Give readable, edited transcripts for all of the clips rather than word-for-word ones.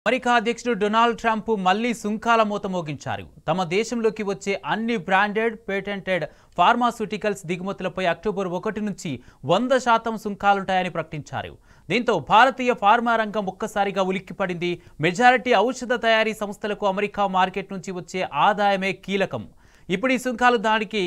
America అధ్యక్షుడు Donald Trump మళ్లీ సుంకాల మూత మోగించారు. తమ దేశంలోకి వచ్చే అన్ని బ్రాండెడ్, పేటెంటెడ్ ఫార్మాస్యూటికల్స్ దిగుమతులపై అక్టోబర్ 1 నుంచి 100% సుంకాలుంటాయని ప్రకటించారు. దీంతో భారతీయ ఫార్మా రంగం ఒక్కసారిగా ఉలిక్కిపడింది. మెజారిటీ ఔషధ తయారీ సంస్థలకు అమెరికా మార్కెట్ నుంచి వచ్చే ఆదాయమే కీలకం. ఇప్పుడు ఈ సుంకాలు దానికి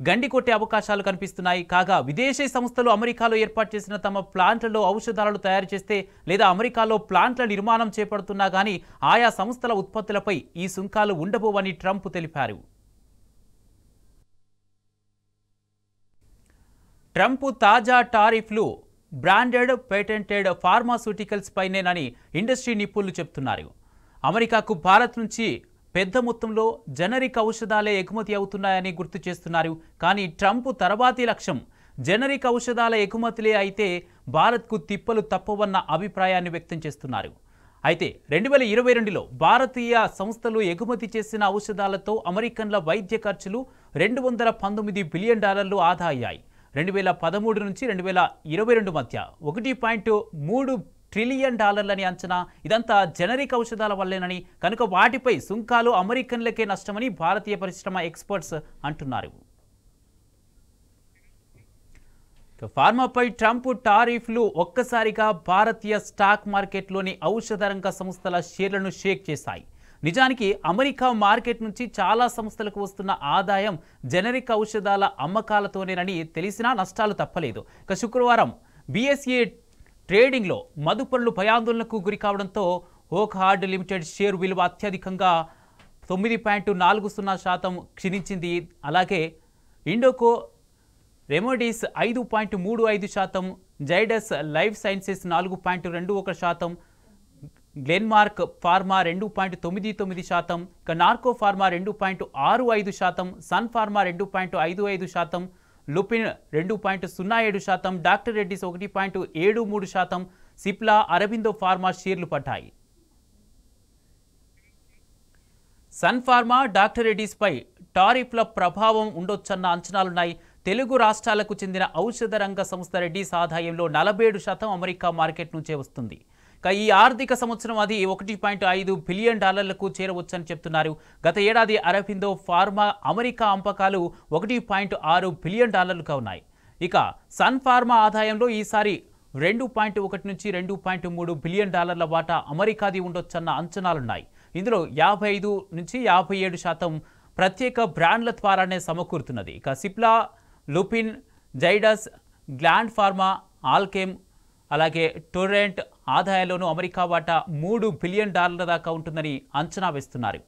గండి కొట్టే అవకాశాలు కనిపిస్తున్నాయి. కాగా విదేశీ సంస్థలు అమెరికాలో ఏర్పాటు చేసిన తమ ప్లాంట్లలో ఔషధాలను తయారు చేస్తే లేదా అమెరికాలో ప్లాంట్ల నిర్మాణం చేపడుతున్నా గానీ ఆయా సంస్థల ఉత్పత్తులపై ఈ సుంకాలు ఉండబోవని ట్రంప్ తెలిపారు. ట్రంప్ తాజా టారిఫ్లు బ్రాండెడ్, పేటెంటెడ్ ఫార్మాస్యూటికల్స్ పైనేనని ఇండస్ట్రీ నిపుణులు చెబుతున్నారు. అమెరికాకు భారత్ నుంచి పెద్ద మొత్తంలో జనరిక్ ఔషధాలే ఎగుమతి అవుతున్నాయని గుర్తు చేస్తున్నారు. కానీ ట్రంప్ తర్వాతి లక్ష్యం జనరిక్ ఔషధాల ఎగుమతులే అయితే భారత్కు తిప్పలు తప్పవన్న అభిప్రాయాన్ని వ్యక్తం చేస్తున్నారు. అయితే 2022లో భారతీయ సంస్థలు ఎగుమతి చేసిన ఔషధాలతో అమెరికన్ల వైద్య ఖర్చులు $219 బిలియన్ ఆదా అయ్యాయి. 2013 నుంచి 2022 మధ్య $1.3 ట్రిలియన్ అని అంచనా. ఇదంతా జనరిక్ ఔషధాల వల్లేనని, కనుక వాటిపై సుంకాలు అమెరికన్లకే నష్టమని భారతీయ పరిశ్రమ ఎక్స్పర్ట్స్ అంటున్నారు. ఫార్మాపై ట్రంప్ టారిఫ్లు ఒక్కసారిగా భారతీయ స్టాక్ మార్కెట్లోని ఔషధ రంగ సంస్థల షేర్లను షేక్ చేశాయి. నిజానికి అమెరికా మార్కెట్ నుంచి చాలా సంస్థలకు వస్తున్న ఆదాయం జనరిక్ ఔషధాల అమ్మకాలతోనేనని తెలిసినా నష్టాలు తప్పలేదు. ఇక శుక్రవారం BSE ట్రేడింగ్లో మదుపరులు భయాందోళనకు గురి కావడంతో ఓక్ హార్డ్ లిమిటెడ్ షేర్ విలువ అత్యధికంగా 9.40% క్షీణించింది. అలాగే Indoco Remedies 5.35%, Zydus Life Sciences 4.21%, Glenmark Pharma 2.99%, ఇక Natco Pharma 2.65%, Sun Pharma 2.55%, Lupin 2.07%, doctor Reddy's 1.73%, Cipla, Aurobindo Pharma షేర్లు పడ్డాయి. సన్ ఫార్మా, డాక్టర్ రెడ్డిస్పై టారిఫ్ల ప్రభావం ఉండొచ్చన్న అంచనాలున్నాయి. తెలుగు రాష్ట్రాలకు చెందిన ఔషధ రంగ సంస్థ రెడ్డిస్ ఆదాయంలో 47% అమెరికా మార్కెట్ నుంచే వస్తుంది. ఈ ఆర్థిక సంవత్సరం అది $1.5 బిలియన్ చేరవచ్చని చెప్తున్నారు. గత ఏడాది అరబిందో ఫార్మా అమెరికా అమ్మకాలు $1.6 బిలియన్ ఉన్నాయి. ఇక సన్ ఫార్మా ఆదాయంలో ఈసారి 2.1 నుంచి 2.3 బిలియన్ వాటా అమెరికాది ఉండొచ్చన్న అంచనాలున్నాయి. ఇందులో 55 నుంచి 57% ప్రత్యేక బ్రాండ్ల ద్వారానే సమకూరుతున్నది. ఇక సిప్లా, లుపిన్, జైడస్, గ్లాండ్ ఫార్మా, ఆల్కెమ్, అలాగే టొరెంట్ ఆదాయాల్లోనూ అమెరికా వాటా $3 బిలియన్ దాకా ఉంటుందని అంచనా వేస్తున్నారు.